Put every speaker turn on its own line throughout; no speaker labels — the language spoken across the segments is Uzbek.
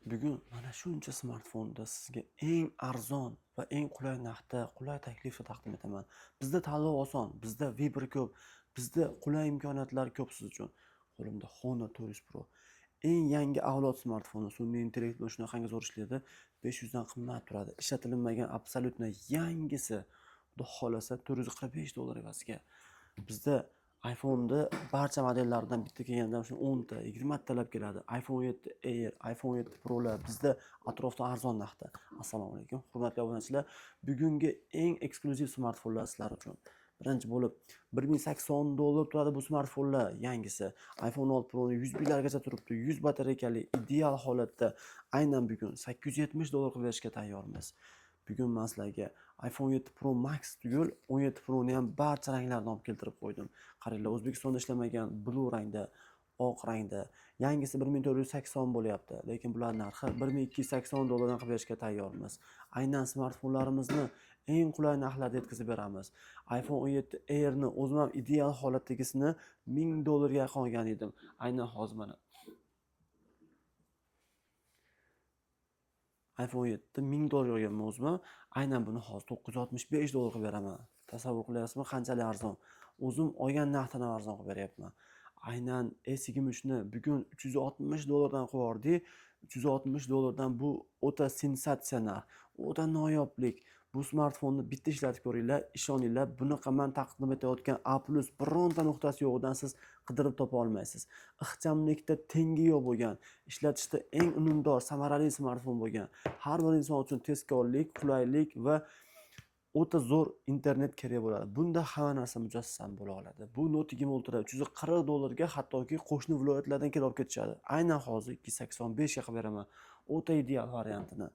Bugun mana shuncha smartfonda sizga eng arzon va eng qulay narxda, qulay taklifda taqdim etaman. Bizda tanlov oson, bizda Vibr ko'p, bizda qulay imkoniyatlar ko'p siz uchun. Qo'limda Honor 400 Pro. Eng yangi avlod smartfoni, sun'iy intellekt bilan shunaqangi zo'r ishlaydi. 500 dan qimmat turadi. Ishlatilmagan absolyutno yangisi, Xudo xolasa $445 evaziga. Bizda iPhone'da barcha modellaridan bitta kelganda shu 10 ta, 20 talab keladi. iPhone 7 Air, iPhone 7 Pro'lar bizda atrofda arzon narxda. Assalomu alaykum, hurmatli obunachilar. Bugungi eng eksklyuziv smartfonlar sizlar uchun. Birinchi bo'lib $1080 turadi bu smartfonlar yangisi. iPhone 6 Pro'ni 100 minglargacha turibdi. 100 batareykali ideal holatda aynan bugun $870 qilib berishga tayyormiz. Bugun men sizlarga iPhone 7 Pro Max tugul 17 Pro'ni ham barcha ranglarini olib keltirib qo'ydim. Qaranglar, O'zbekistonda ishlamagan blue rangda, oq rangda, yangisi 1480 bo'lyapti, lekin bular narxi $1280 dan qilib berishga tayyormiz. Aynan smartfonlarimizni eng qulay narxlarda yetkazib beramiz. iPhone 17 Air'ni o'zim ham ideal holatdagisini $1000 ga olgan edim. Aynan hozir mana iPhone 7 $1000 olganman o'zim. Aynan buni hozir $965 qilib beraman. Tasavvur qilyapsizmi qanchalik arzon? O'zim olgan narxdan arzon qilib beryapman. Aynan S23 ni bugun $360 dan qilib yubordik. $360 dan bu o'ta sensatsiya narx, o'ta noyoblik. Bu smartfonni bitta ishlatib ko'ringlar, ishoninglar, bunaqa men taqdim etayotgan A+ bironta nuqtasi yo'g'idan siz qidirib topa olmaysiz. Ixchamlikda tengi yo'q bo'lgan, ishlatishda eng unumdor, samarali smartfon bo'lgan. Har bir inson uchun tezkorlik, qulaylik va o'ta zo'r internet kerak bo'ladi. Bunda hamma narsa mujassam bo'la oladi. Bu Note 20 Ultra $340 ga hattoki qo'shni viloyatlardan kelib olib ketishadi. Aynan hozir 285 ga qilib beraman. O'ta ideal variantini.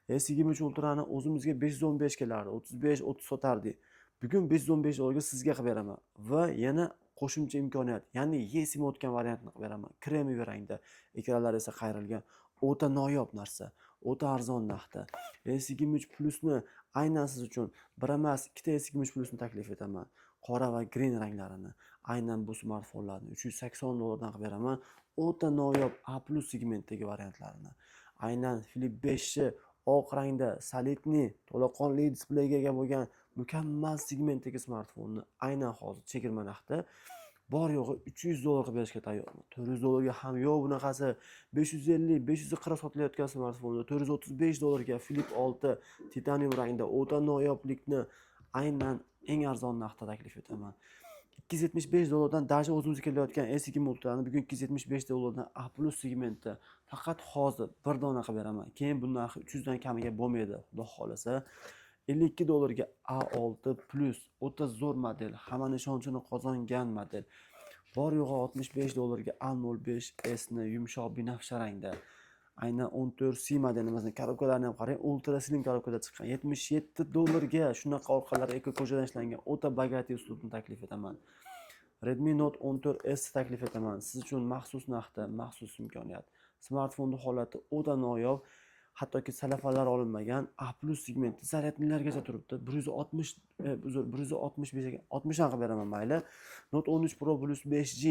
S23 Ultra'ni o'zimizga 515 kelardi, 35-30 sotardik. Bugun $515 ga sizga qilib beraman va yana qo'shimcha imkoniyat, ya'ni eSIM o'tgan variantni qilib beraman. Kremiy rangda, ekranlar esa qayrilgan. O'ta noyob narsa, o'ta arzon narxda. S23 Plus'ni aynan siz uchun bir emas, ikkita S23 Plus'ni taklif etaman. Qora va green ranglarini. Aynan bu smartfonlarni $380 dan qilib beraman. O'ta noyob A+ segmentdagi variantlarini. Aynan Flip 5 oq rangda solidni, to'laqonli displeyga ega bo'lgan mukammal segmentdagi smartfonni aynan hozir chegirma narxda bor yo'g'i $300 qilib berishga tayyorman. $400 ga ham yo'q bunaqasi. 550, 540 sotilayotgan smartfonni $435 ga Flip 6 titanium rangda o'ta noyoblikni aynan eng arzon narxda taklif etaman. $275 dan даже o'zimizga kelayotgan S20 Ultra'ni bugun $275 dan A+ segmentda faqat hozir bir dona qilib beraman. Keyin bu narxi 300 dan kamiga bo'lmaydi, xudo xolasa. $52 ga A6 Plus o'ta zo'r model, hammaning ishonchini qozongan model. Bor yo'g'i $65 ga A05S ni yumshoq binafsha rangda. Aynan 14C modelimizni korobkalarini ham qarang, ultra slim korobkada chiqqan. $77 ga shunaqa orqalari ekoko'jadan ishlangan o'ta bogatiy uslubni taklif etaman. Redmi Note 14S taklif etaman. Siz uchun maxsus narxda, maxsus imkoniyat. Smartfonning holati o'ta noyob. Hattoki salafanlar olinmagan A+ segmenti zaryadnilargacha turibdi. 165 ga 60 dan qilib beraman mayli. Note 13 Pro Plus 5G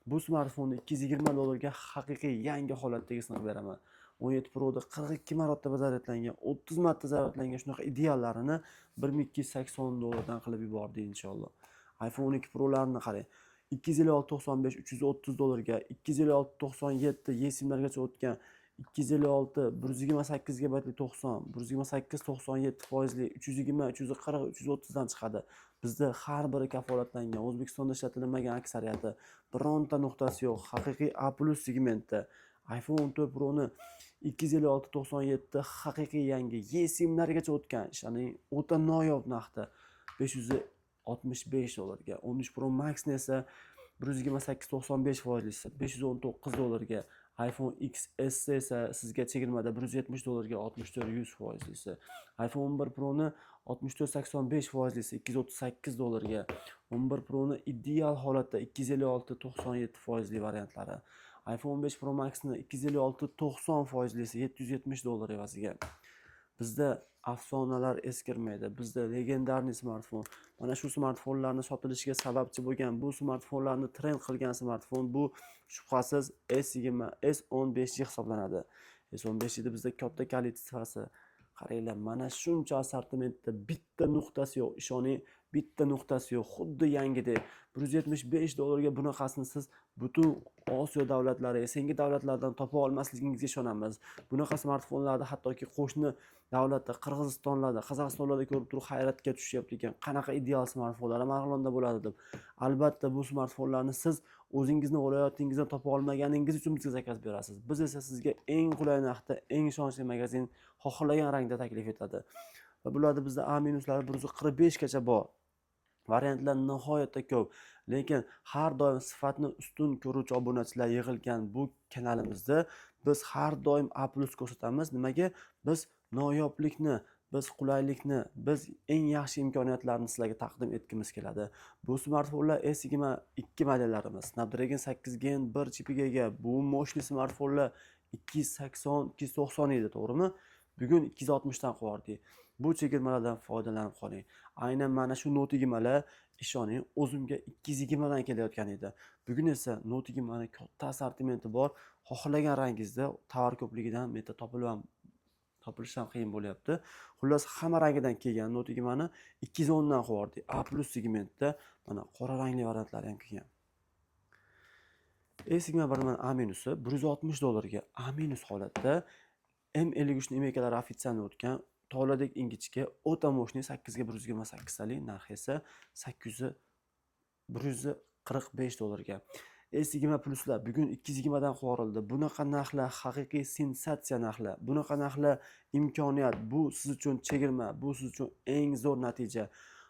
bu smartfonni $220 ga haqiqiy yangi holatdagisini qilib beraman. 17 Pro'da 42 marotaba zaryadlangan, 30 marta zaryadlangan shunaqa ideallarini $1280 dan qilib yubordik inshaalloh. iPhone 12 Pro'larni qarang. 256-95 $330 ga, 256-97 eSIMlargacha o'tgan, 256 128 GB 90, 128 97 foizli, 320, 340, 330 dan chiqadi. Bizda har biri kafolatlangan, O'zbekistonda ishlatilmagan aksariyati, bironta nuqtasi yo'q, haqiqiy A+ segmentda. iPhone 14 Pro'ni 256-97 haqiqiy yangi eSIMlargacha o'tgan, ya'ni o'ta noyob narxda $565 ga. 13 Pro Max'ni esa 128-95 foizlisi $519 ga. iPhone XS esa sizga chegirmada $170 ga 64-100 foizlisi. iPhone 11 Pro'ni 64-85 foizlisi $238 ga. 11 Pro'ni ideal holatda 256-97 foizli variantlari. iPhone 15 Pro Max'ni 256-90 foizlisi $770 evaziga. Bizda afsonalar eskirmaydi. Bizda legendarniy smartfon. Mana shu smartfonlarni sotilishiga sababchi bo'lgan, bu smartfonlarni trend qilgan smartfon bu shubhasiz S20, S15 hisoblanadi. S15 edi bizda katta kalit sifasi. Qaranglar, mana shuncha assortimentda bitta nuqtasi yo'q. Ishoning, bitta nuqtasi yo'q. Xuddi yangidek. $175 ga bunaqasini siz butun Osiyo davlatlari, sengi davlatlardan topa olmasligingizga ishonamiz. Bunaqa smartfonlarni hattoki qo'shni davlatda, Qirg'izistonlarda, Qozog'istonlarda ko'rib turib hayratga tushyapti ekan. Qanaqa ideal smartfonlar Marg'ilonda bo'ladi deb. Albatta bu smartfonlarni siz o'zingizni viloyatingizdan topa olmaganingiz uchun bizga zakaz berasiz. Biz esa sizga eng qulay narxda, eng ishonchli magazin xohlagan rangda taklif etadi. Va bularda bizda A-lari 145 gacha bor. Variantlar nihoyatda ko'p. Lekin har doim sifatni ustun ko'ruvchi obunachilar yig'ilgan bu kanalimizda biz har doim A+ ko'rsatamiz. Nimaga? Biz noyoblikni, biz qulaylikni, biz eng yaxshi imkoniyatlarni sizlarga taqdim etgimiz keladi. Bu smartfonlar S22 modellarimiz. Snapdragon 8 Gen 1 chipiga ega. Bu moshli smartfonlar 280, 290 edi, to'g'rimi? Bugun 260 dan qo'yardik. Bu chegirmalardan foydalanib qoling. Aynan mana shu Note 20lar ishoning o'zimga 220 dan kelayotgan edi. Bugun esa Note 20 katta assortimenti bor. Xohlagan rangingizda tovar ko'pligidan menda topilish ham qiyin bo'lyapti. Xullas hamma rangidan kelgan Note 20 210 dan qo'yardik. A+ segmentda mana qora rangli variantlari ham kelgan. S21 A- $160 ga A- holatda M53 ni emekalari ofitsialni o'tgan toladek ingichka o'ta moshni 8 ga 128 talik, narxi esa $145 ga. S20 Pluslar bugun 220 dan qo'rildi. Bunaqa narxlar haqiqiy sensatsiya narxlar. Bunaqa narxlar imkoniyat. Bu siz uchun chegirma, bu siz uchun eng zo'r natija.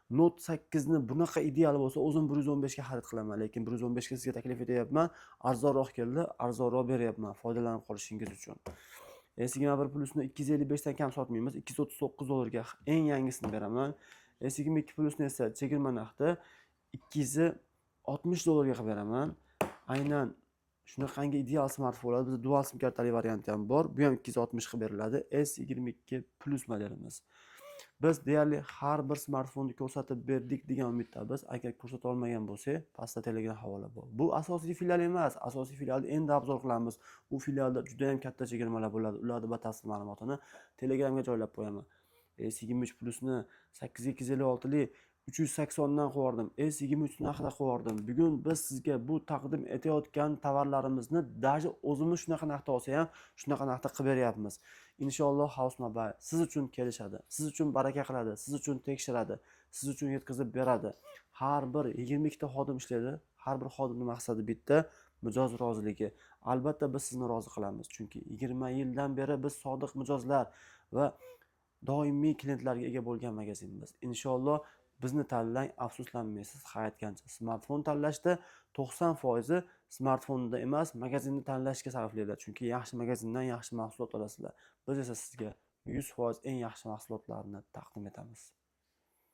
Note 8 ni bunaqa ideal bo'lsa, o'zim 115 ga xarid qilaman, lekin 115 ga sizga taklif etyapman. Arzonroq keldi, arzonroq beryapman foydalanib qolishingiz uchun. S21 Plusni 255 dan kam sotmaymiz. $239 ga eng yangisini beraman. S22 Plusni esa chegirma narxda $260 ga beraman. Aynan shunaqangi ideal smartfonlar, bizda dual sim kartali varianti ham bor. Bu ham 260 ga beriladi. S22 Plus modelimiz. Biz deyarli har bir smartfonni ko'rsatib berdik degan umiddamiz. Agar ko'rsata olmagan bo'lsak, pastda Telegram havola bor. Bu asosiy filial emas. Asosiy filialni endi obzor qilamiz. U filialda juda ham katta chegirmalar bo'ladi. Ularning batafsil ma'lumotini Telegramga joylab qo'yaman. S23 Plusni 8256 lik 380 dan qo'yardim. S23 narxida qo'yardim. Bugun biz sizga bu taqdim etayotgan tovarlarimizni даже o'zimiz shunaqa narxda olsa ham, shunaqa narxda qilib beryapmiz. Inshaalloh House Mobile siz uchun kelishadi. Siz uchun baraka qiladi, siz uchun tekshiradi, siz uchun yetkazib beradi. Har bir 22 ta xodim ishlaydi. Har bir xodimning maqsadi bitta, mijoz roziligi. Albatta biz sizni rozi qilamiz, chunki 20 yildan beri biz sodiq mijozlar va doimiy klientlarga ega bo'lgan magazinimiz. Inshaalloh bizni tanlang, afsuslanmaysiz hayotgancha. Smartfon tanlashda 90% smartfonda emas, magazinni tanlashga sarflaydi. Chunki yaxshi magazindan yaxshi mahsulot olasizlar. Biz esa sizga 100% eng yaxshi mahsulotlarni taqdim etamiz.